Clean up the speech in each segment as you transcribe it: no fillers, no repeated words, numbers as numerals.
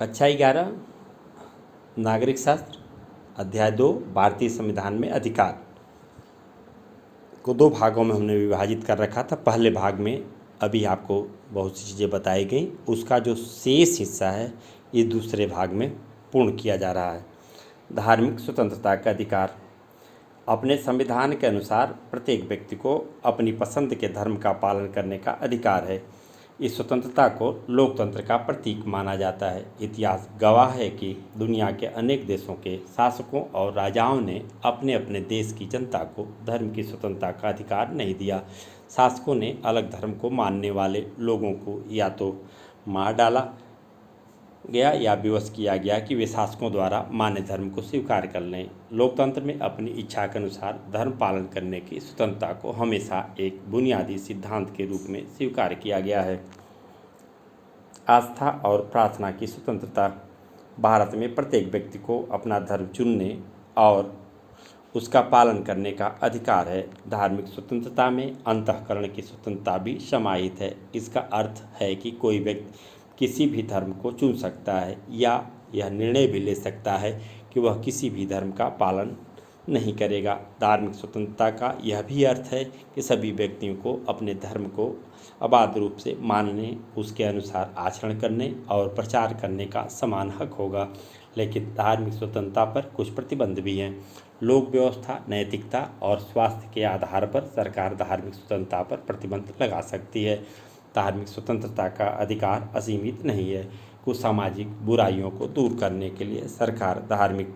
कक्षा 11 नागरिक शास्त्र अध्याय 2 भारतीय संविधान में अधिकार को दो भागों में हमने विभाजित कर रखा था। पहले भाग में अभी आपको बहुत सी चीज़ें बताई गई, उसका जो शेष हिस्सा है ये दूसरे भाग में पूर्ण किया जा रहा है। धार्मिक स्वतंत्रता का अधिकार। अपने संविधान के अनुसार प्रत्येक व्यक्ति को अपनी पसंद के धर्म का पालन करने का अधिकार है। इस स्वतंत्रता को लोकतंत्र का प्रतीक माना जाता है। इतिहास गवाह है कि दुनिया के अनेक देशों के शासकों और राजाओं ने अपने अपने देश की जनता को धर्म की स्वतंत्रता का अधिकार नहीं दिया। शासकों ने अलग धर्म को मानने वाले लोगों को या तो मार डाला गया या विवश किया गया कि वे शासकों द्वारा मान्य धर्म को स्वीकार कर लें। लोकतंत्र में अपनी इच्छा के अनुसार धर्म पालन करने की स्वतंत्रता को हमेशा एक बुनियादी सिद्धांत के रूप में स्वीकार किया गया है। आस्था और प्रार्थना की स्वतंत्रता। भारत में प्रत्येक व्यक्ति को अपना धर्म चुनने और उसका पालन करने का अधिकार है। धार्मिक स्वतंत्रता में अंतःकरण की स्वतंत्रता भी समाहित है। इसका अर्थ है कि कोई व्यक्ति किसी भी धर्म को चुन सकता है या यह निर्णय भी ले सकता है कि वह किसी भी धर्म का पालन नहीं करेगा। धार्मिक स्वतंत्रता का यह भी अर्थ है कि सभी व्यक्तियों को अपने धर्म को अबाध रूप से मानने, उसके अनुसार आचरण करने और प्रचार करने का समान हक होगा। लेकिन धार्मिक स्वतंत्रता पर कुछ प्रतिबंध भी हैं। लोक व्यवस्था, नैतिकता और स्वास्थ्य के आधार पर सरकार धार्मिक स्वतंत्रता पर प्रतिबंध लगा सकती है। धार्मिक स्वतंत्रता का अधिकार असीमित नहीं है। कुछ सामाजिक बुराइयों को दूर करने के लिए सरकार धार्मिक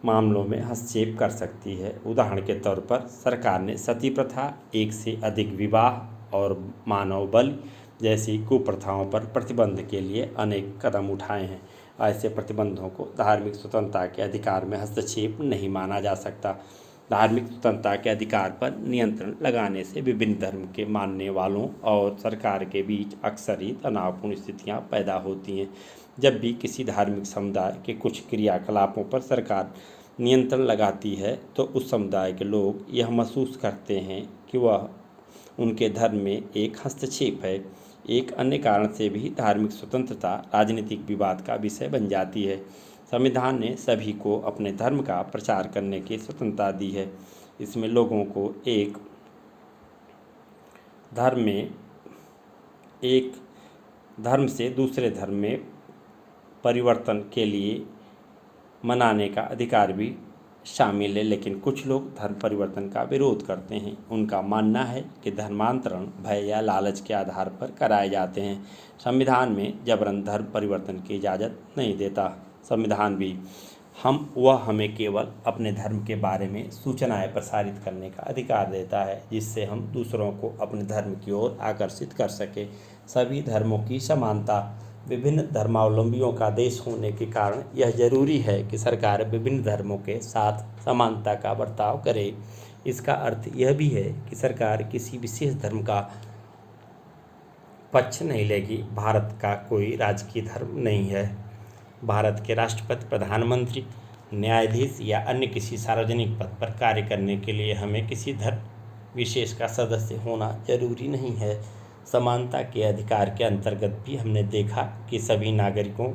मामलों में हस्तक्षेप कर सकती है। उदाहरण के तौर पर सरकार ने सती प्रथा, एक से अधिक विवाह और मानव बलि जैसी कुप्रथाओं पर प्रतिबंध के लिए अनेक कदम उठाए हैं। ऐसे प्रतिबंधों को धार्मिक स्वतंत्रता के अधिकार में हस्तक्षेप नहीं माना जा सकता। धार्मिक स्वतंत्रता के अधिकार पर नियंत्रण लगाने से विभिन्न धर्म के मानने वालों और सरकार के बीच अक्सर ही तनावपूर्ण स्थितियां पैदा होती हैं। जब भी किसी धार्मिक समुदाय के कुछ क्रियाकलापों पर सरकार नियंत्रण लगाती है तो उस समुदाय के लोग यह महसूस करते हैं कि वह उनके धर्म में एक हस्तक्षेप है। एक अन्य कारण से भी धार्मिक स्वतंत्रता राजनीतिक विवाद का विषय बन जाती है। संविधान ने सभी को अपने धर्म का प्रचार करने की स्वतंत्रता दी है। इसमें लोगों को एक धर्म से दूसरे धर्म में परिवर्तन के लिए मनाने का अधिकार भी शामिल है। लेकिन कुछ लोग धर्म परिवर्तन का विरोध करते हैं। उनका मानना है कि धर्मांतरण भय या लालच के आधार पर कराए जाते हैं। संविधान में जबरन धर्म परिवर्तन की इजाज़त नहीं देता। संविधान भी हमें केवल अपने धर्म के बारे में सूचनाएं प्रसारित करने का अधिकार देता है, जिससे हम दूसरों को अपने धर्म की ओर आकर्षित कर सके। सभी धर्मों की समानता। विभिन्न धर्मावलंबियों का देश होने के कारण यह जरूरी है कि सरकार विभिन्न धर्मों के साथ समानता का बर्ताव करे। इसका अर्थ यह भी है कि सरकार किसी विशेष धर्म का पक्ष नहीं लेगी। भारत का कोई राजकीय धर्म नहीं है। भारत के राष्ट्रपति, प्रधानमंत्री, न्यायाधीश या अन्य किसी सार्वजनिक पद पर कार्य करने के लिए हमें किसी धर्म विशेष का सदस्य होना जरूरी नहीं है। समानता के अधिकार के अंतर्गत भी हमने देखा कि सभी नागरिकों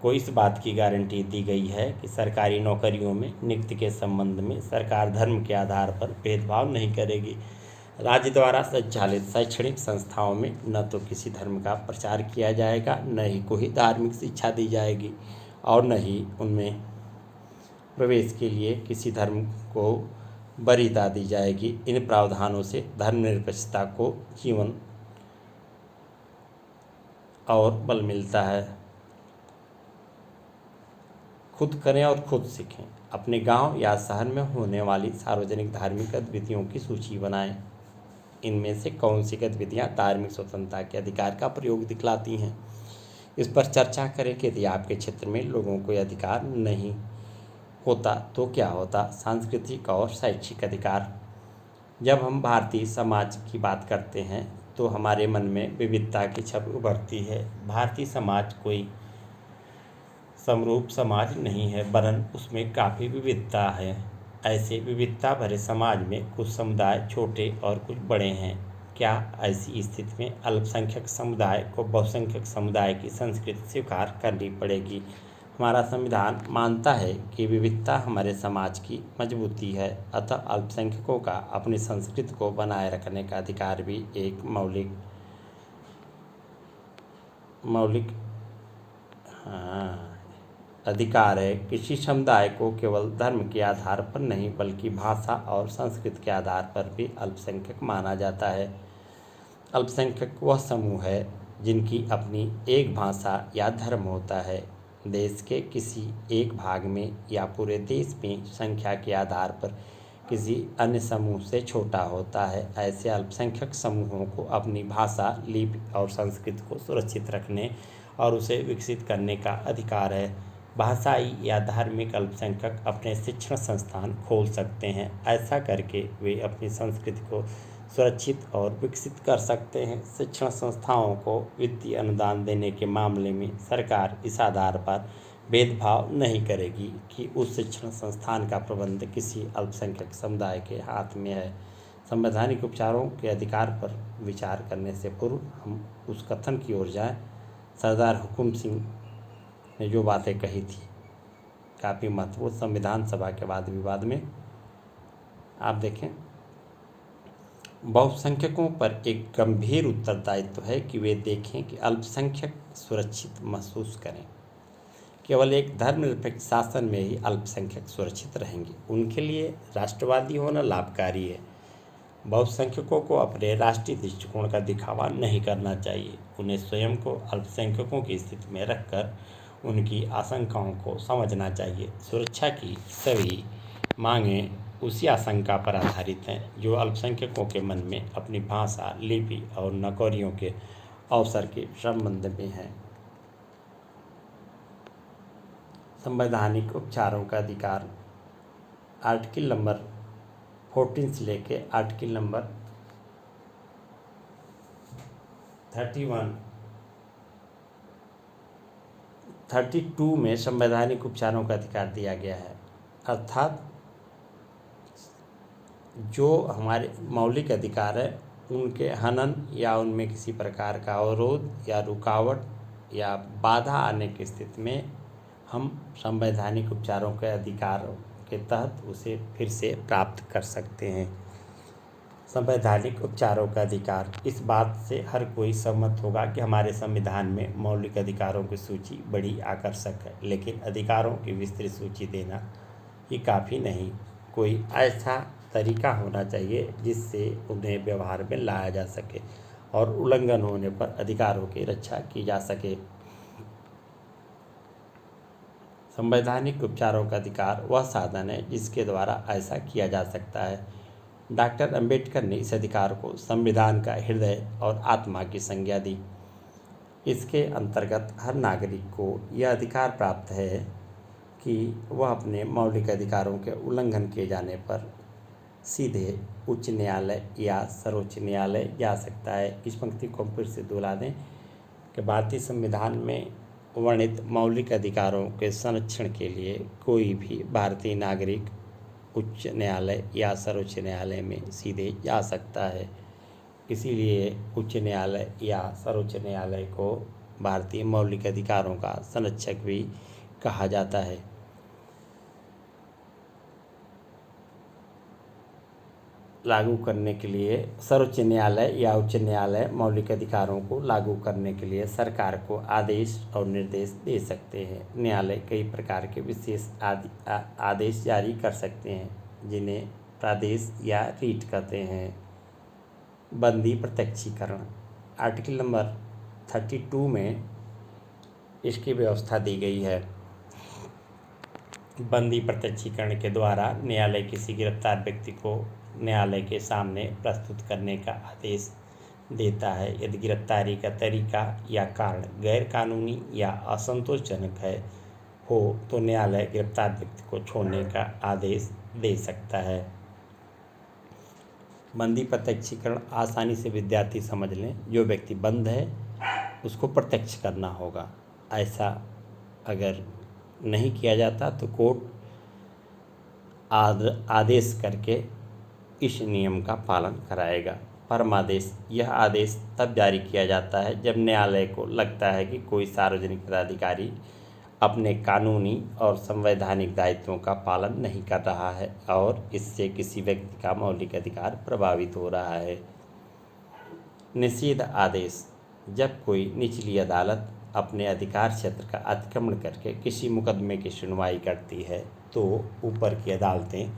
को इस बात की गारंटी दी गई है कि सरकारी नौकरियों में नियुक्ति के संबंध में सरकार धर्म के आधार पर भेदभाव नहीं करेगी। राज्य द्वारा संचालित शैक्षणिक संस्थाओं में न तो किसी धर्म का प्रचार किया जाएगा, न ही कोई धार्मिक शिक्षा दी जाएगी और न ही उनमें प्रवेश के लिए किसी धर्म को वरीयता दी जाएगी। इन प्रावधानों से धर्मनिरपेक्षता को जीवन और बल मिलता है। खुद करें और खुद सीखें। अपने गांव या शहर में होने वाली सार्वजनिक धार्मिक गतिविधियों की सूची बनाएं। इनमें से कौन सी गतिविधियां धार्मिक स्वतंत्रता के अधिकार का प्रयोग दिखलाती हैं, इस पर चर्चा करें कि यदि आपके क्षेत्र में लोगों को यह अधिकार नहीं होता तो क्या होता। सांस्कृतिक और शैक्षिक अधिकार। जब हम भारतीय समाज की बात करते हैं तो हमारे मन में विविधता की छवि उभरती है। भारतीय समाज कोई समरूप समाज नहीं है, वरन उसमें काफ़ी विविधता है। ऐसे विविधता भरे समाज में कुछ समुदाय छोटे और कुछ बड़े हैं। क्या ऐसी स्थिति में अल्पसंख्यक समुदाय को बहुसंख्यक समुदाय की संस्कृति स्वीकार करनी पड़ेगी। हमारा संविधान मानता है कि विविधता हमारे समाज की मजबूती है, अतः अल्पसंख्यकों का अपनी संस्कृति को बनाए रखने का अधिकार भी एक मौलिक अधिकार है। किसी समुदाय को केवल धर्म के आधार पर नहीं बल्कि भाषा और संस्कृति के आधार पर भी अल्पसंख्यक माना जाता है। अल्पसंख्यक वह समूह है जिनकी अपनी एक भाषा या धर्म होता है, देश के किसी एक भाग में या पूरे देश में संख्या के आधार पर किसी अन्य समूह से छोटा होता है। ऐसे अल्पसंख्यक समूहों को अपनी भाषा, लिपि और संस्कृति को सुरक्षित रखने और उसे विकसित करने का अधिकार है। भाषाई या धार्मिक अल्पसंख्यक अपने शिक्षण संस्थान खोल सकते हैं। ऐसा करके वे अपनी संस्कृति को सुरक्षित और विकसित कर सकते हैं। शिक्षण संस्थाओं को वित्तीय अनुदान देने के मामले में सरकार इस आधार पर भेदभाव नहीं करेगी कि उस शिक्षण संस्थान का प्रबंध किसी अल्पसंख्यक समुदाय के हाथ में है। संवैधानिक उपचारों के अधिकार पर विचार करने से पूर्व हम उस कथन की ओर जाएं। सरदार हुकुम सिंह ने जो बातें कही थी काफ़ी महत्वपूर्ण, संविधान सभा के वाद विवाद में आप देखें, बहुसंख्यकों पर एक गंभीर उत्तरदायित्व है कि वे देखें कि अल्पसंख्यक सुरक्षित महसूस करें। केवल एक धर्मनिरपेक्ष शासन में ही अल्पसंख्यक सुरक्षित रहेंगे। उनके लिए राष्ट्रवादी होना लाभकारी है। बहुसंख्यकों को अपने राष्ट्रीय दृष्टिकोण का दिखावा नहीं करना चाहिए। उन्हें स्वयं को अल्पसंख्यकों की स्थिति में रखकर उनकी आशंकाओं को समझना चाहिए। सुरक्षा की सभी मांगें उसी आशंका पर आधारित हैं जो अल्पसंख्यकों के मन में अपनी भाषा, लिपि और नौकरियों के अवसर के संबंध में है। संवैधानिक उपचारों का अधिकार आर्टिकल नंबर 14 से लेके आर्टिकल नंबर 32 में संवैधानिक उपचारों का अधिकार दिया गया है। अर्थात जो हमारे मौलिक अधिकार है उनके हनन या उनमें किसी प्रकार का अवरोध या रुकावट या बाधा आने की स्थिति में हम संवैधानिक उपचारों के अधिकार के तहत उसे फिर से प्राप्त कर सकते हैं। संवैधानिक उपचारों का अधिकार, इस बात से हर कोई सहमत होगा कि हमारे संविधान में मौलिक अधिकारों की सूची बड़ी आकर्षक है, लेकिन अधिकारों की विस्तृत सूची देना ही काफ़ी नहीं। कोई ऐसा तरीका होना चाहिए जिससे उन्हें व्यवहार में लाया जा सके और उल्लंघन होने पर अधिकारों की रक्षा की जा सके। संवैधानिक उपचारों का अधिकार वह साधन है जिसके द्वारा ऐसा किया जा सकता है। डॉक्टर अंबेडकर ने इस अधिकार को संविधान का हृदय और आत्मा की संज्ञा दी। इसके अंतर्गत हर नागरिक को यह अधिकार प्राप्त है कि वह अपने मौलिक अधिकारों के उल्लंघन किए जाने पर सीधे उच्च न्यायालय या सर्वोच्च न्यायालय जा सकता है। इस पंक्ति को फिर से दोहरा दें कि भारतीय संविधान में वर्णित मौलिक अधिकारों के संरक्षण के लिए कोई भी भारतीय नागरिक उच्च न्यायालय या सर्वोच्च न्यायालय में सीधे जा सकता है। इसीलिए उच्च न्यायालय या सर्वोच्च न्यायालय को भारतीय मौलिक अधिकारों का संरक्षक भी कहा जाता है। लागू करने के लिए सर्वोच्च न्यायालय या उच्च न्यायालय मौलिक अधिकारों को लागू करने के लिए सरकार को आदेश और निर्देश दे सकते हैं। न्यायालय कई प्रकार के विशेष आदेश जारी कर सकते हैं जिन्हें प्रादेश या रीट कहते हैं। बंदी प्रत्यक्षीकरण, आर्टिकल नंबर 32 में इसकी व्यवस्था दी गई है। बंदी प्रत्यक्षीकरण के द्वारा न्यायालय किसी गिरफ्तार व्यक्ति को न्यायालय के सामने प्रस्तुत करने का आदेश देता है। यदि गिरफ्तारी का तरीका या कारण गैर कानूनी या असंतोषजनक हो तो न्यायालय गिरफ्तार व्यक्ति को छोड़ने का आदेश दे सकता है। बंदी प्रत्यक्षीकरण आसानी से विद्यार्थी समझ लें। जो व्यक्ति बंद है उसको प्रत्यक्ष करना होगा। ऐसा अगर नहीं किया जाता तो कोर्ट आदेश करके इस नियम का पालन कराएगा। परमादेश। यह आदेश तब जारी किया जाता है जब न्यायालय को लगता है कि कोई सार्वजनिक पदाधिकारी अपने कानूनी और संवैधानिक दायित्वों का पालन नहीं कर रहा है और इससे किसी व्यक्ति का मौलिक अधिकार प्रभावित हो रहा है। निषेध आदेश। जब कोई निचली अदालत अपने अधिकार क्षेत्र का अतिक्रमण करके किसी मुकदमे की सुनवाई करती है तो ऊपर की अदालतें,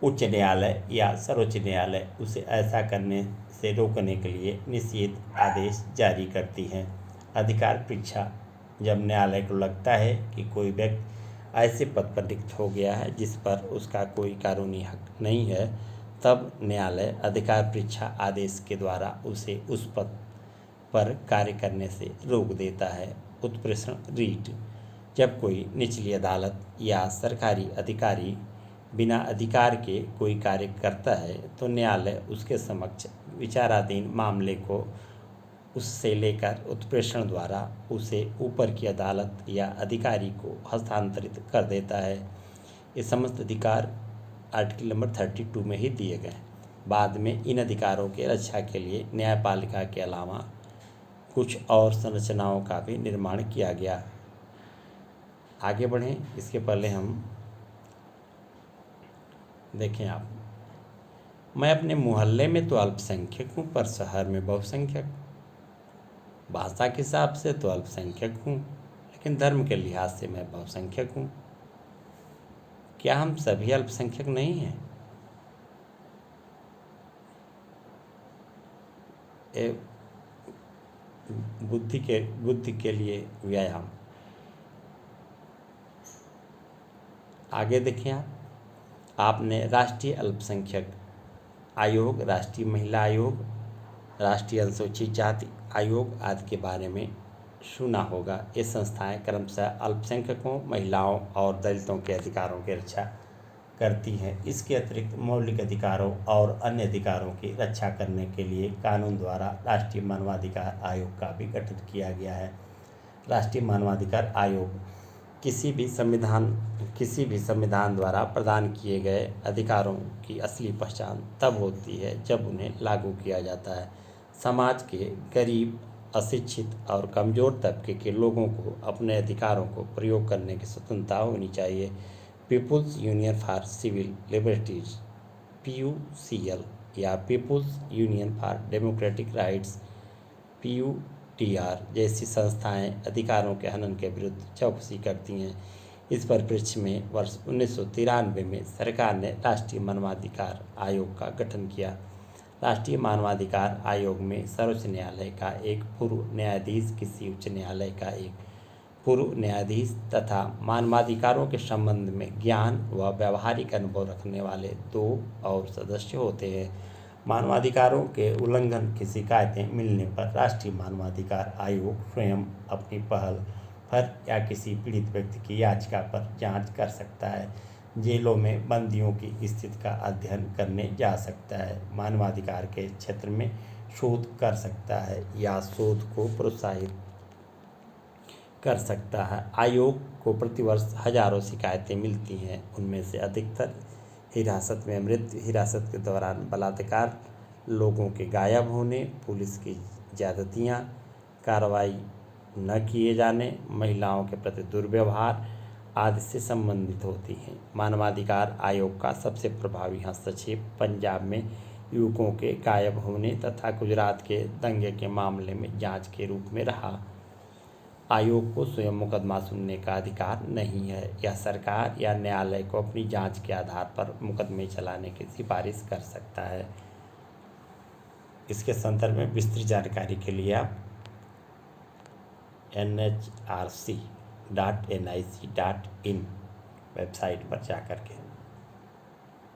उच्च न्यायालय या सर्वोच्च न्यायालय उसे ऐसा करने से रोकने के लिए निषेध आदेश जारी करती हैं। अधिकार परीक्षा। जब न्यायालय को लगता है कि कोई व्यक्ति ऐसे पद पर नियुक्त हो गया है जिस पर उसका कोई कानूनी हक नहीं है, तब न्यायालय अधिकार परीक्षा आदेश के द्वारा उसे उस पद पर कार्य करने से रोक देता है। उत्प्रेषण रीट। जब कोई निचली अदालत या सरकारी अधिकारी बिना अधिकार के कोई कार्य करता है तो न्यायालय उसके समक्ष विचाराधीन मामले को उससे लेकर उत्प्रेषण द्वारा उसे ऊपर की अदालत या अधिकारी को हस्तांतरित कर देता है। ये समस्त अधिकार आर्टिकल नंबर 32 में ही दिए गए। बाद में इन अधिकारों के रक्षा के लिए न्यायपालिका के अलावा कुछ और संरचनाओं का भी निर्माण किया गया। आगे बढ़ें इसके पहले हम देखें आप, मैं अपने मोहल्ले में तो अल्पसंख्यक हूँ पर शहर में बहुसंख्यक, भाषा के हिसाब से तो अल्पसंख्यक हूँ लेकिन धर्म के लिहाज से मैं बहुसंख्यक हूँ। क्या हम सभी अल्पसंख्यक नहीं हैं? बुद्धि के लिए व्यायाम। आगे देखें आपने राष्ट्रीय अल्पसंख्यक आयोग, राष्ट्रीय महिला आयोग, राष्ट्रीय अनुसूचित जाति आयोग आदि के बारे में सुना होगा। ये संस्थाएं क्रमशः अल्पसंख्यकों, महिलाओं और दलितों के अधिकारों की रक्षा करती हैं। इसके अतिरिक्त मौलिक अधिकारों और अन्य अधिकारों की रक्षा करने के लिए कानून द्वारा राष्ट्रीय मानवाधिकार आयोग का भी गठन किया गया है। राष्ट्रीय मानवाधिकार आयोग किसी भी संविधान द्वारा प्रदान किए गए अधिकारों की असली पहचान तब होती है जब उन्हें लागू किया जाता है। समाज के गरीब, अशिक्षित और कमज़ोर तबके के लोगों को अपने अधिकारों को प्रयोग करने की स्वतंत्रता होनी चाहिए। People's union for civil liberties PUCL या people's union for democratic rights PUDR जैसी संस्थाएं अधिकारों के हनन के विरुद्ध चौकसी करती हैं। इस परिप्रेक्ष्य में वर्ष 1993 में सरकार ने राष्ट्रीय मानवाधिकार आयोग का गठन किया। राष्ट्रीय मानवाधिकार आयोग में सर्वोच्च न्यायालय का एक पूर्व न्यायाधीश, किसी उच्च न्यायालय का एक पूर्व न्यायाधीश तथा मानवाधिकारों के संबंध में ज्ञान व व्यावहारिक अनुभव रखने वाले 2 और सदस्य होते हैं। मानवाधिकारों के उल्लंघन की शिकायतें मिलने पर राष्ट्रीय मानवाधिकार आयोग स्वयं अपनी पहल पर या किसी पीड़ित व्यक्ति की याचिका पर जांच कर सकता है। जेलों में बंदियों की स्थिति का अध्ययन करने जा सकता है। मानवाधिकार के क्षेत्र में शोध कर सकता है या शोध को प्रोत्साहित कर सकता है। आयोग को प्रतिवर्ष हजारों शिकायतें मिलती हैं। उनमें से अधिकतर हिरासत में मृत्यु, हिरासत के दौरान बलात्कार, लोगों के गायब होने, पुलिस की ज्यादतियाँ, कार्रवाई न किए जाने, महिलाओं के प्रति दुर्व्यवहार आदि से संबंधित होती हैं। मानवाधिकार आयोग का सबसे प्रभावी हस्तक्षेप पंजाब में युवकों के गायब होने तथा गुजरात के दंगे के मामले में जांच के रूप में रहा। आयोग को स्वयं मुकदमा सुनने का अधिकार नहीं है। यह सरकार या न्यायालय को अपनी जांच के आधार पर मुकदमे चलाने की सिफारिश कर सकता है। इसके संदर्भ में विस्तृत जानकारी के लिए आप nhrc.nic.in वेबसाइट पर जाकर के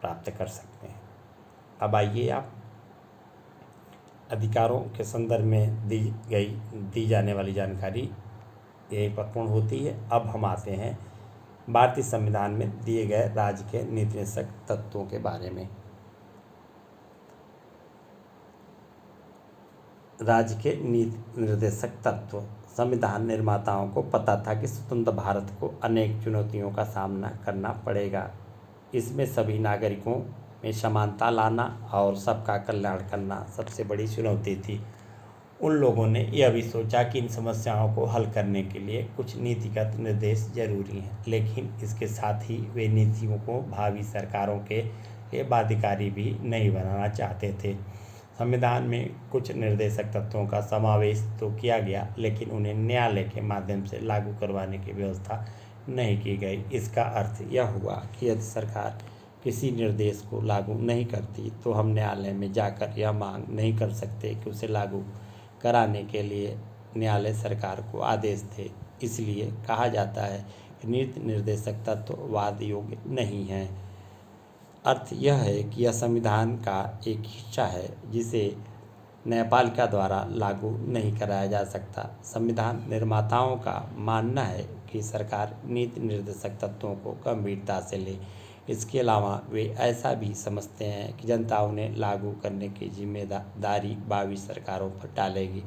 प्राप्त कर सकते हैं। अब आइए आप अधिकारों के संदर्भ में दी जाने वाली जानकारी यही पर पूर्ण होती है। अब हम आते हैं भारतीय संविधान में दिए गए राज्य के नीति निर्देशक तत्वों के बारे में। राज्य के नीति निर्देशक तत्व। संविधान निर्माताओं को पता था कि स्वतंत्र भारत को अनेक चुनौतियों का सामना करना पड़ेगा। इसमें सभी नागरिकों में समानता लाना और सबका कल्याण करना सबसे बड़ी चुनौती थी। उन लोगों ने यह भी सोचा कि इन समस्याओं को हल करने के लिए कुछ नीतिगत निर्देश जरूरी हैं, लेकिन इसके साथ ही वे नीतियों को भावी सरकारों के लिए बाध्यकारी भी नहीं बनाना चाहते थे। संविधान में कुछ निर्देशक तत्वों का समावेश तो किया गया, लेकिन उन्हें न्यायालय के माध्यम से लागू करवाने की व्यवस्था नहीं की गई। इसका अर्थ यह हुआ कि यदि सरकार किसी निर्देश को लागू नहीं करती तो हम न्यायालय में जाकर यह मांग नहीं कर सकते कि उसे लागू कराने के लिए न्यायालय सरकार को आदेश दे। इसलिए कहा जाता है कि नीति निर्देशक तत्व वाद योग्य नहीं है। अर्थ यह है कि यह संविधान का एक हिस्सा है जिसे न्यायपालिका द्वारा लागू नहीं कराया जा सकता। संविधान निर्माताओं का मानना है कि सरकार नीति निर्देशक तत्वों को गंभीरता से ले। इसके अलावा वे ऐसा भी समझते हैं कि जनता उन्हें लागू करने की जिम्मेदारी भावी सरकारों पर डालेगी।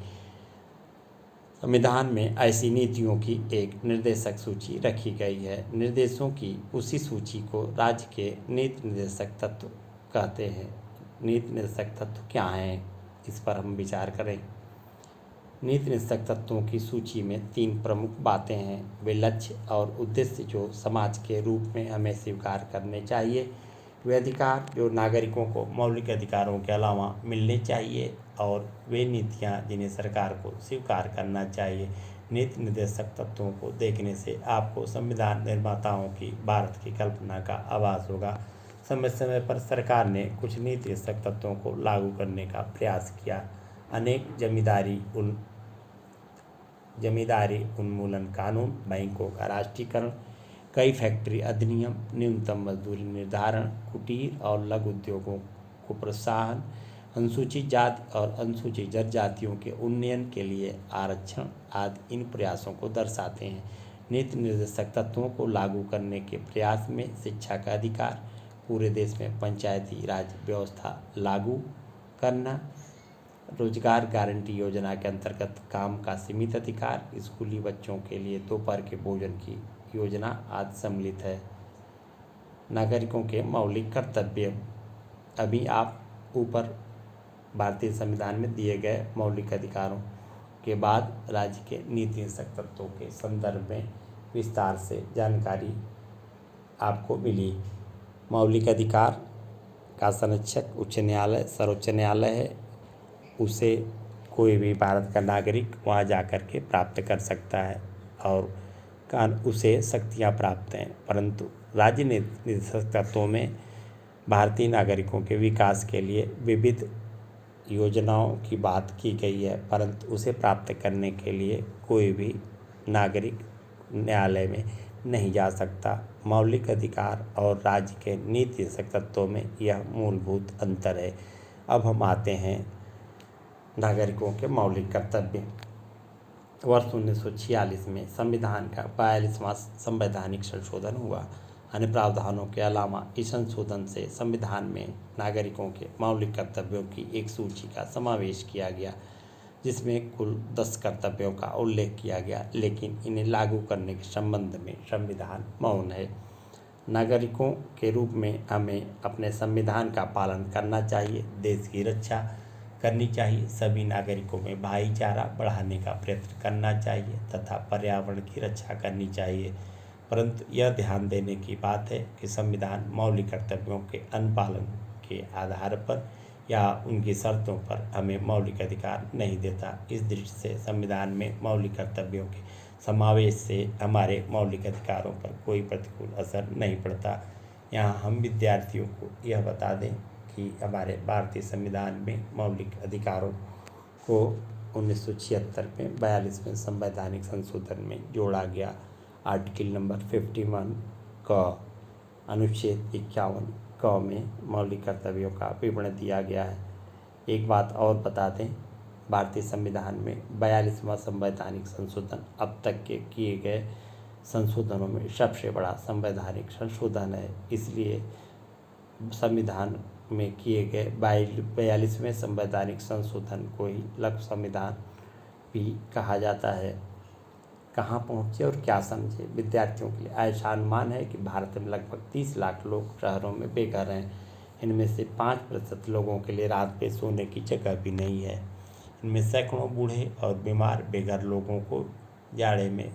संविधान में ऐसी नीतियों की एक निर्देशक सूची रखी गई है। निर्देशों की उसी सूची को राज्य के नीति निर्देशक तत्व कहते हैं। नीति निर्देशक तत्व क्या हैं, इस पर हम विचार करें। नीति निर्देशक तत्वों की सूची में 3 प्रमुख बातें हैं। वे लक्ष्य और उद्देश्य जो समाज के रूप में हमें स्वीकार करने चाहिए, वे अधिकार जो नागरिकों को मौलिक अधिकारों के अलावा मिलने चाहिए, और वे नीतियाँ जिन्हें सरकार को स्वीकार करना चाहिए। नीति निर्देशक तत्वों को देखने से आपको संविधान निर्माताओं की भारत की कल्पना का आभास होगा। समय समय पर सरकार ने कुछ नीति निर्देशक तत्वों को लागू करने का प्रयास किया। अनेक जमींदारी उन्मूलन कानून, बैंकों का राष्ट्रीयकरण, कई फैक्ट्री अधिनियम, न्यूनतम मजदूरी निर्धारण, कुटीर और लघु उद्योगों को प्रोत्साहन, अनुसूचित जाति और अनुसूचित जनजातियों के उन्नयन के लिए आरक्षण आदि इन प्रयासों को दर्शाते हैं। नीति निर्देशक तत्वों को लागू करने के प्रयास में शिक्षा का अधिकार, पूरे देश में पंचायती राज व्यवस्था लागू करना, रोजगार गारंटी योजना के अंतर्गत काम का सीमित अधिकार, स्कूली बच्चों के लिए दोपहर के भोजन की योजना आदि सम्मिलित है। नागरिकों के मौलिक कर्तव्य। अभी आप ऊपर भारतीय संविधान में दिए गए मौलिक अधिकारों के बाद राज्य के नीति निर्देशक तत्वों के संदर्भ में विस्तार से जानकारी आपको मिली। मौलिक अधिकार का संरक्षक उच्च न्यायालय, सर्वोच्च न्यायालय है। उसे कोई भी भारत का नागरिक वहाँ जाकर के प्राप्त कर सकता है और उसे शक्तियाँ प्राप्त हैं। परंतु राज्य नीति निर्देशक तत्वों में भारतीय नागरिकों के विकास के लिए विविध योजनाओं की बात की गई है, परंतु उसे प्राप्त करने के लिए कोई भी नागरिक न्यायालय में नहीं जा सकता। मौलिक अधिकार और राज्य के नीति निर्देशक तत्वों में यह मूलभूत अंतर है। अब हम आते हैं नागरिकों के मौलिक कर्तव्य। वर्ष 1946 में संविधान का 42वां संवैधानिक संशोधन हुआ। अन्य प्रावधानों के अलावा इस संशोधन से संविधान में नागरिकों के मौलिक कर्तव्यों की एक सूची का समावेश किया गया, जिसमें कुल 10 कर्तव्यों का उल्लेख किया गया, लेकिन इन्हें लागू करने के संबंध में संविधान मौन है। नागरिकों के रूप में हमें अपने संविधान का पालन करना चाहिए, देश की रक्षा करनी चाहिए, सभी नागरिकों में भाईचारा बढ़ाने का प्रयत्न करना चाहिए तथा पर्यावरण की रक्षा करनी चाहिए। परंतु यह ध्यान देने की बात है कि संविधान मौलिक कर्तव्यों के अनुपालन के आधार पर या उनकी शर्तों पर हमें मौलिक अधिकार नहीं देता। इस दृष्टि से संविधान में मौलिक कर्तव्यों के समावेश से हमारे मौलिक अधिकारों पर कोई प्रतिकूल असर नहीं पड़ता। यहाँ हम विद्यार्थियों को यह बता दें कि हमारे भारतीय संविधान में मौलिक अधिकारों को 1976 में 42वें संवैधानिक संशोधन में जोड़ा गया। आर्टिकल नंबर 51 क अनुच्छेद 51 क में मौलिक कर्तव्यों का विवरण दिया गया है। एक बात और बता दें, भारतीय संविधान में 42वां संवैधानिक संशोधन अब तक के किए गए संशोधनों में सबसे बड़ा संवैधानिक संशोधन है। इसलिए संविधान में किए गए 42वें संवैधानिक संशोधन को ही लघु संविधान भी कहा जाता है। कहाँ पहुँचे और क्या समझे? विद्यार्थियों के लिए ऐसा अनुमान है कि भारत में लगभग 30 लाख लोग शहरों में बेघर हैं। इनमें से 5% लोगों के लिए रात में सोने की जगह भी नहीं है। इनमें सैकड़ों बूढ़े और बीमार बेघर लोगों को जाड़े में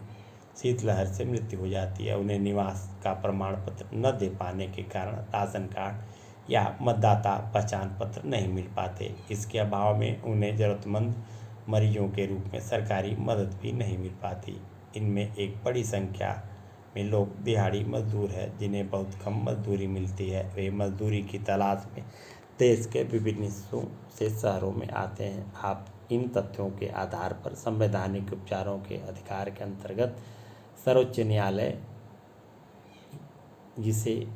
शीतलहर से मृत्यु हो जाती है। उन्हें निवास का प्रमाण पत्र न दे पाने के कारण राशन कार्ड या मतदाता पहचान पत्र नहीं मिल पाते। इसके अभाव में उन्हें ज़रूरतमंद मरीजों के रूप में सरकारी मदद भी नहीं मिल पाती। इनमें एक बड़ी संख्या में लोग दिहाड़ी मजदूर हैं, जिन्हें बहुत कम मजदूरी मिलती है। वे मजदूरी की तलाश में देश के विभिन्न हिस्सों से शहरों में आते हैं। आप इन तथ्यों के आधार पर संवैधानिक उपचारों के अधिकार के अंतर्गत सर्वोच्च न्यायालय, जिसे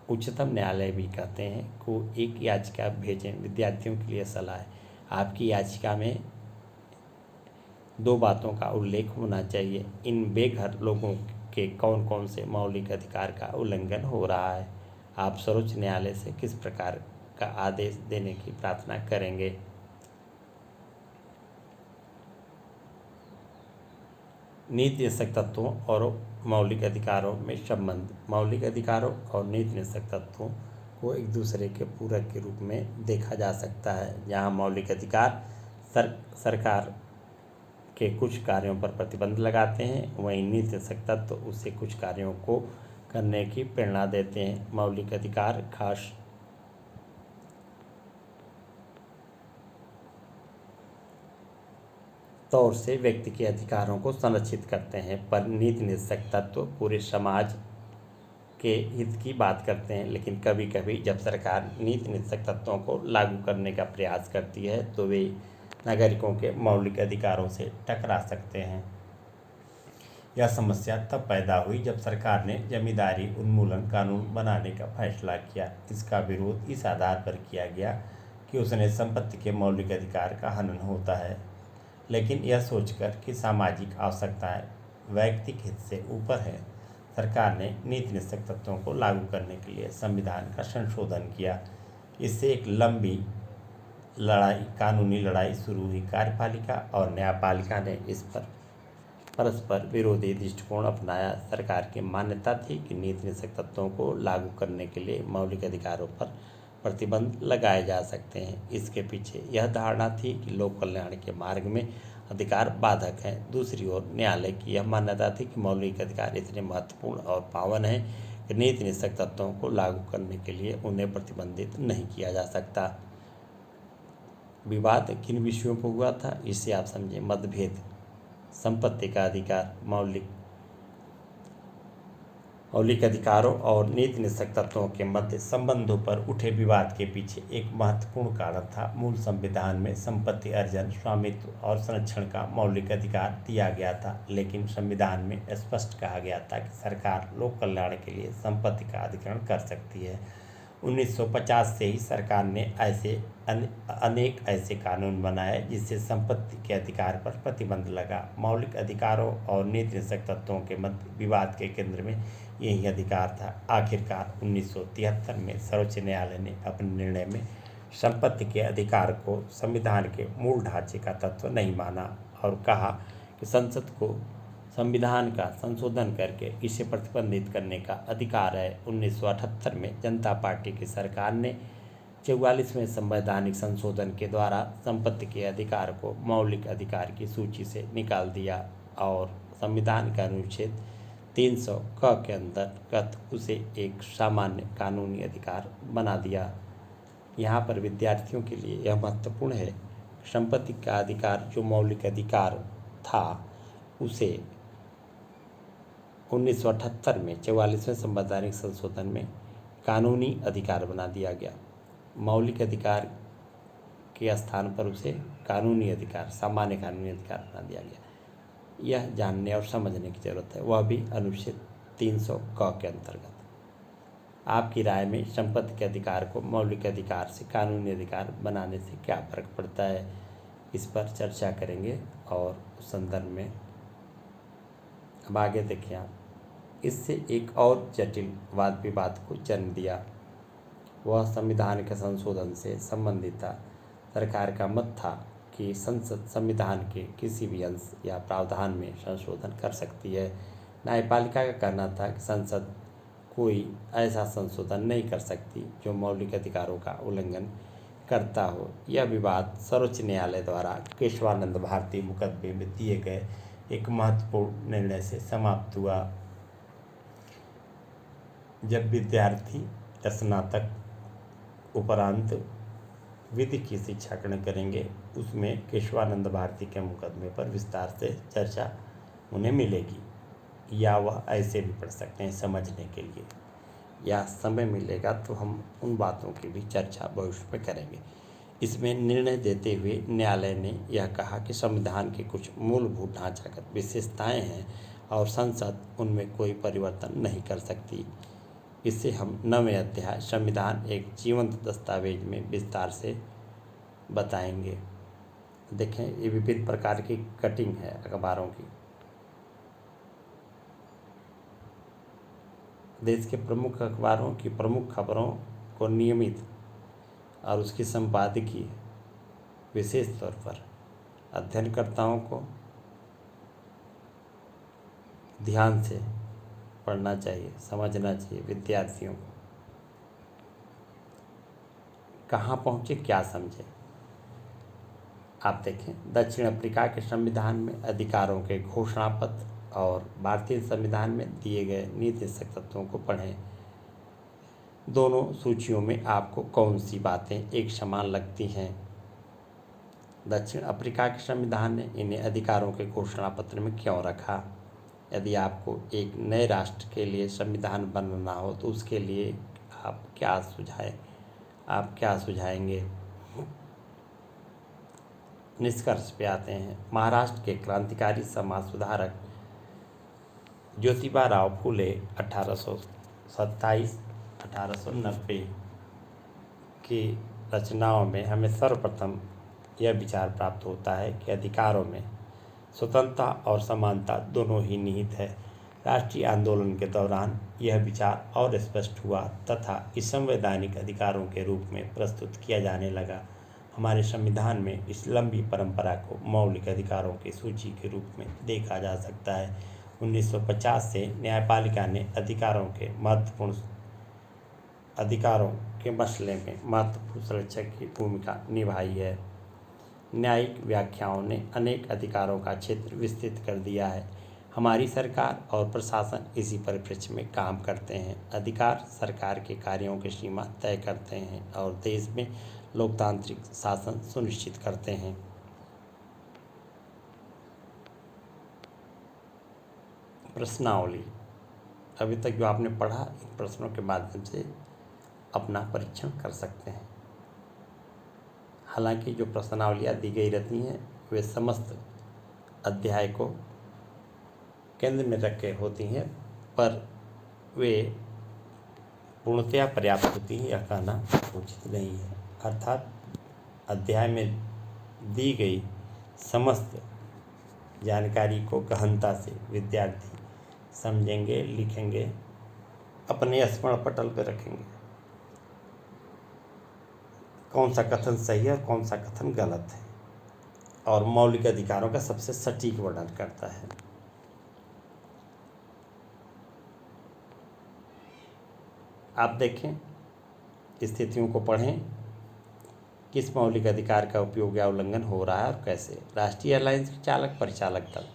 उच्चतम न्यायालय भी कहते हैं, को एक याचिका भेजें। विद्यार्थियों के लिए सलाह है, आपकी याचिका में 2 बातों का उल्लेख होना चाहिए। इन बेघर लोगों के कौन कौन से मौलिक अधिकार का उल्लंघन हो रहा है। आप सर्वोच्च न्यायालय से किस प्रकार का आदेश देने की प्रार्थना करेंगे। नीति निषेधक तत्वों और मौलिक अधिकारों में संबंध। मौलिक अधिकारों और नीति निषेधक तत्वों को एक दूसरे के पूरक के रूप में देखा जा सकता है। जहाँ मौलिक अधिकार सरकार के कुछ कार्यों पर प्रतिबंध लगाते हैं, वहीं नीति निषेधक तत्व उसे कुछ कार्यों को करने की प्रेरणा देते हैं। मौलिक अधिकार खास तौर से व्यक्ति के अधिकारों को संरक्षित करते हैं, पर नीति निषेधक तत्व पूरे समाज के हित की बात करते हैं। लेकिन कभी कभी जब सरकार नीति निषेधक तत्वों को लागू करने का प्रयास करती है तो वे नागरिकों के मौलिक अधिकारों से टकरा सकते हैं। यह समस्या तब पैदा हुई जब सरकार ने जमींदारी उन्मूलन कानून बनाने का फैसला किया। इसका विरोध इस आधार पर किया गया कि उसने संपत्ति के मौलिक अधिकार का हनन होता है। लेकिन यह सोचकर कि सामाजिक आवश्यकताएं वैयक्तिक हित से ऊपर है, सरकार ने नीति निषेधक तत्वों को लागू करने के लिए संविधान का संशोधन किया। इससे एक लंबी कानूनी लड़ाई शुरू हुई। कार्यपालिका और न्यायपालिका ने इस पर परस्पर विरोधी दृष्टिकोण अपनाया। सरकार की मान्यता थी कि नीति निषेधक तत्वों को लागू करने के लिए मौलिक अधिकारों पर प्रतिबंध लगाए जा सकते हैं। इसके पीछे यह धारणा थी कि लोक कल्याण के मार्ग में अधिकार बाधक हैं। दूसरी ओर न्यायालय की यह मान्यता थी कि मौलिक अधिकार इतने महत्वपूर्ण और पावन हैं कि नीति निषेधक तत्वों को लागू करने के लिए उन्हें प्रतिबंधित नहीं किया जा सकता। विवाद किन विषयों पर हुआ था, इससे आप समझें। मतभेद संपत्ति का अधिकार। मौलिक अधिकारों और नीति निषेधक तत्वों के मध्य संबंधों पर उठे विवाद के पीछे एक महत्वपूर्ण कारण था। मूल संविधान में संपत्ति अर्जन, स्वामित्व और संरक्षण का मौलिक अधिकार दिया गया था, लेकिन संविधान में स्पष्ट कहा गया था कि सरकार लोक कल्याण के लिए संपत्ति का अधिग्रहण कर सकती है। 1950 से ही सरकार ने अनेक ऐसे कानून बनाए जिससे संपत्ति के अधिकार पर प्रतिबंध लगा। मौलिक अधिकारों और नीति निषेधक तत्वों के मध्य विवाद के केंद्र में यही अधिकार था। आखिरकार 1973 में सर्वोच्च न्यायालय ने अपने निर्णय में संपत्ति के अधिकार को संविधान के मूल ढांचे का तत्व नहीं माना और कहा कि संसद को संविधान का संशोधन करके इसे प्रतिबंधित करने का अधिकार है। 1978 में जनता पार्टी की सरकार ने 44वें संवैधानिक संशोधन के द्वारा संपत्ति के अधिकार को मौलिक अधिकार की सूची से निकाल दिया और संविधान का अनुच्छेद 300 क के अंतर्गत उसे एक सामान्य कानूनी अधिकार बना दिया। यहाँ पर विद्यार्थियों के लिए यह महत्वपूर्ण है, संपत्ति का अधिकार जो मौलिक अधिकार था उसे 1978 में 44वें संवैधानिक संशोधन में कानूनी अधिकार बना दिया गया। मौलिक अधिकार के स्थान पर उसे कानूनी अधिकार, सामान्य कानूनी अधिकार बना दिया गया। यह जानने और समझने की जरूरत है, वह भी अनुच्छेद 300 क के अंतर्गत। आपकी राय में संपत्ति के अधिकार को मौलिक अधिकार से कानूनी अधिकार बनाने से क्या फर्क पड़ता है, इस पर चर्चा करेंगे। और उस संदर्भ में अब आगे देखिए आप, इससे एक और जटिल वाद विवाद को जन्म दिया। वह संविधान के संशोधन से संबंधित था। सरकार का मत था कि संसद संविधान के किसी भी अंश या प्रावधान में संशोधन कर सकती है। न्यायपालिका का कहना था कि संसद कोई ऐसा संशोधन नहीं कर सकती जो मौलिक अधिकारों का उल्लंघन करता हो। यह विवाद सर्वोच्च न्यायालय द्वारा केशवानंद भारती मुकदमे में दिए गए एक महत्वपूर्ण निर्णय से समाप्त हुआ। जब विद्यार्थी स्नातक उपरांत विधि की शिक्षा ग्रहण करेंगे, उसमें केशवानंद भारती के मुकदमे पर विस्तार से चर्चा उन्हें मिलेगी, या वह ऐसे भी पढ़ सकते हैं समझने के लिए, या समय मिलेगा तो हम उन बातों की भी चर्चा भविष्य में करेंगे। इसमें निर्णय देते हुए न्यायालय ने यह कहा कि संविधान के कुछ मूलभूत ढांचागत विशेषताएं हैं और संसद उनमें कोई परिवर्तन नहीं कर सकती। इसे हम 9वें अध्याय संविधान एक जीवंत दस्तावेज में विस्तार से बताएंगे। देखें, ये विभिन्न प्रकार की कटिंग है अखबारों की। देश के प्रमुख अखबारों की प्रमुख खबरों को नियमित और उसकी संपादकीय विशेष तौर पर अध्ययनकर्ताओं को ध्यान से पढ़ना चाहिए, समझना चाहिए। विद्यार्थियों को कहाँ पहुँचे, क्या समझे। आप देखें, दक्षिण अफ्रीका के संविधान में अधिकारों के घोषणा पत्र और भारतीय संविधान में दिए गए नीति निर्देशक तत्वों को पढ़ें। दोनों सूचियों में आपको कौन सी बातें एक समान लगती हैं? दक्षिण अफ्रीका के संविधान ने इन्हें अधिकारों के घोषणा पत्र में क्यों रखा? यदि आपको एक नए राष्ट्र के लिए संविधान बनाना हो तो उसके लिए आप क्या सुझाएंगे? निष्कर्ष पे आते हैं। महाराष्ट्र के क्रांतिकारी समाज सुधारक ज्योतिबा राव फूले 1827-1890 की रचनाओं में हमें सर्वप्रथम यह विचार प्राप्त होता है कि अधिकारों में स्वतंत्रता और समानता दोनों ही निहित है। राष्ट्रीय आंदोलन के दौरान यह विचार और स्पष्ट हुआ तथा इस संवैधानिक अधिकारों के रूप में प्रस्तुत किया जाने लगा। हमारे संविधान में इस लंबी परंपरा को मौलिक अधिकारों की सूची के रूप में देखा जा सकता है। 1950 से न्यायपालिका ने अधिकारों के मसले में महत्वपूर्ण संरक्षक की भूमिका निभाई है। न्यायिक व्याख्याओं ने अनेक अधिकारों का क्षेत्र विस्तृत कर दिया है। हमारी सरकार और प्रशासन इसी परिप्रेक्ष्य में काम करते हैं। अधिकार सरकार के कार्यों की सीमा तय करते हैं और देश में लोकतांत्रिक शासन सुनिश्चित करते हैं। प्रश्नावली। अभी तक जो आपने पढ़ा, इन प्रश्नों के माध्यम से अपना परीक्षण कर सकते हैं। हालांकि जो प्रश्नावलियाँ दी गई रहती हैं वे समस्त अध्याय को केंद्र में रख के होती हैं, पर वे पूर्णतया पर्याप्त होती हैं, यह कहना उचित नहीं है। अर्थात अध्याय में दी गई समस्त जानकारी को गहनता से विद्यार्थी समझेंगे, लिखेंगे, अपने स्मरण पटल पर रखेंगे। कौन सा कथन सही है और कौन सा कथन गलत है, और मौलिक अधिकारों का सबसे सटीक वर्णन करता है। आप देखें, स्थितियों को पढ़ें, किस मौलिक अधिकार का उपयोग या उल्लंघन हो रहा है और कैसे। राष्ट्रीय एयरलाइंस के चालक परिचालक दल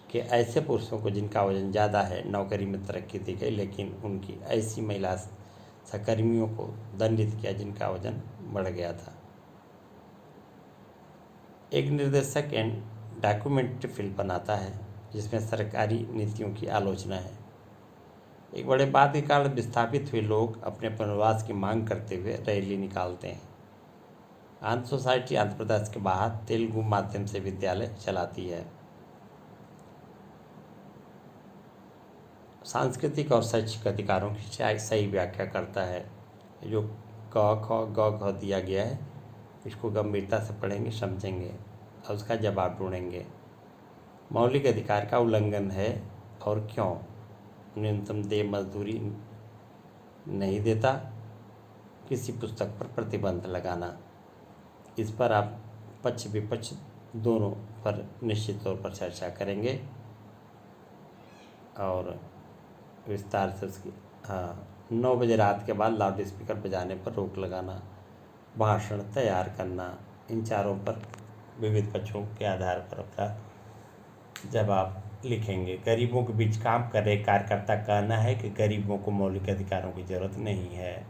के ऐसे पुरुषों को जिनका वजन ज़्यादा है नौकरी में तरक्की दी गई, लेकिन उनकी ऐसी महिला सहकर्मियों को दंडित किया जिनका वजन बढ़ गया था। एक निर्देशक एंड डॉक्यूमेंट्री फिल्म बनाता है जिसमें सरकारी नीतियों की आलोचना है। एक बड़े बाद के कारण विस्थापित हुए लोग अपने पुनर्वास की मांग करते हुए रैली निकालते हैं। आंध्र सोसाइटी आंध्र प्रदेश के बाहर तेलुगु माध्यम से विद्यालय चलाती है। सांस्कृतिक और शैक्षिक अधिकारों की सही व्याख्या करता है। जो क ख ग घ दिया गया है, इसको गंभीरता से पढ़ेंगे, समझेंगे और उसका जवाब ढूंढेंगे। मौलिक अधिकार का उल्लंघन है और क्यों? न्यूनतम देय मजदूरी नहीं देता, किसी पुस्तक पर प्रतिबंध लगाना। इस पर आप पक्ष विपक्ष दोनों पर निश्चित तौर पर चर्चा करेंगे और विस्तार से उसकी, हाँ, 9 बजे रात के बाद लाउड स्पीकर बजाने पर रोक लगाना, भाषण तैयार करना, इन चारों पर विविध पक्षों के आधार पर अपना जवाब लिखेंगे। गरीबों के बीच काम कर रहे कार्यकर्ता का कहना है कि गरीबों को मौलिक अधिकारों की जरूरत नहीं है,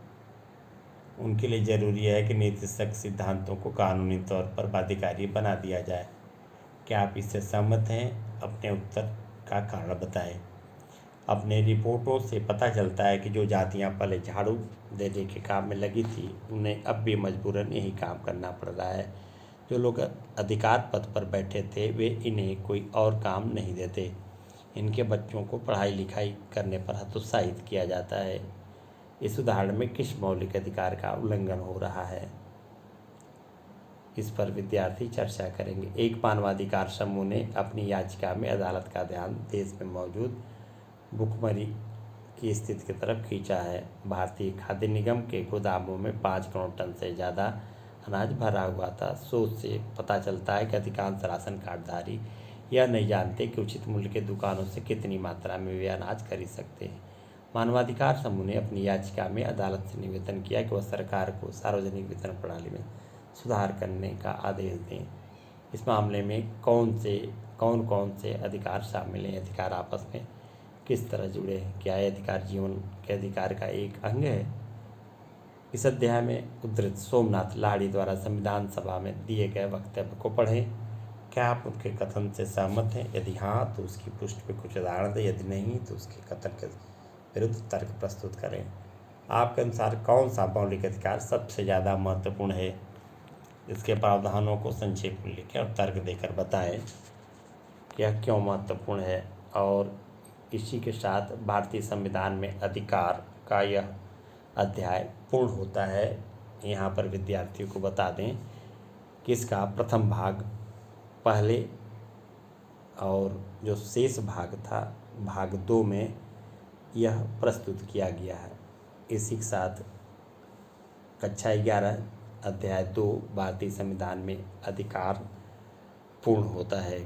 उनके लिए जरूरी है कि नीतिशक सिद्धांतों को कानूनी तौर पर बाध्यकारी बना दिया जाए। क्या आप इससे सहमत हैं? अपने उत्तर का कारण बताएं। अपने रिपोर्टों से पता चलता है कि जो जातियां पहले झाड़ू देने के काम में लगी थी, उन्हें अब भी मजबूरन यही काम करना पड़ रहा है। जो लोग अधिकार पद पर बैठे थे, वे इन्हें कोई और काम नहीं देते। इनके बच्चों को पढ़ाई लिखाई करने पर हतोत्साहित किया जाता है। इस उदाहरण में किस मौलिक अधिकार का उल्लंघन हो रहा है, इस पर विद्यार्थी चर्चा करेंगे। एक मानवाधिकार समूह ने अपनी याचिका में अदालत का ध्यान देश में मौजूद भुखमरी की स्थिति की तरफ खींचा है। भारतीय खाद्य निगम के गोदामों में 5 करोड़ टन से ज़्यादा अनाज भरा हुआ था। शोध से पता चलता है कि अधिकांश राशन कार्डधारी यह नहीं जानते कि उचित मूल्य के दुकानों से कितनी मात्रा में वे अनाज खरीद सकते हैं। मानवाधिकार समूह ने अपनी याचिका में अदालत से निवेदन किया कि वह सरकार को सार्वजनिक वितरण प्रणाली में सुधार करने का आदेश दें। इस मामले में कौन कौन से अधिकार शामिल हैं, अधिकार आपस में किस तरह जुड़े हैं, क्या यह अधिकार जीवन के अधिकार का एक अंग है? इस अध्याय में उद्धृत सोमनाथ लाहिड़ी द्वारा संविधान सभा में दिए गए वक्तव्य को पढ़ें। क्या आप उनके कथन से सहमत हैं? यदि हाँ, तो उसकी पुष्टि पे कुछ उदाहरण दें। यदि नहीं, तो उसके कथन के विरुद्ध तर्क प्रस्तुत करें। आपके अनुसार कौन सा मौलिक अधिकार सबसे ज़्यादा महत्वपूर्ण है? इसके प्रावधानों को संक्षेप में लिखें और तर्क देकर बताएं कि यह क्यों महत्वपूर्ण है। और इसी के साथ भारतीय संविधान में अधिकार का यह अध्याय पूर्ण होता है। यहाँ पर विद्यार्थियों को बता दें कि इसका प्रथम भाग पहले और जो शेष भाग था भाग 2 में यह प्रस्तुत किया गया है। इसी के साथ कक्षा 11 अध्याय 2 भारतीय संविधान में अधिकार पूर्ण होता है।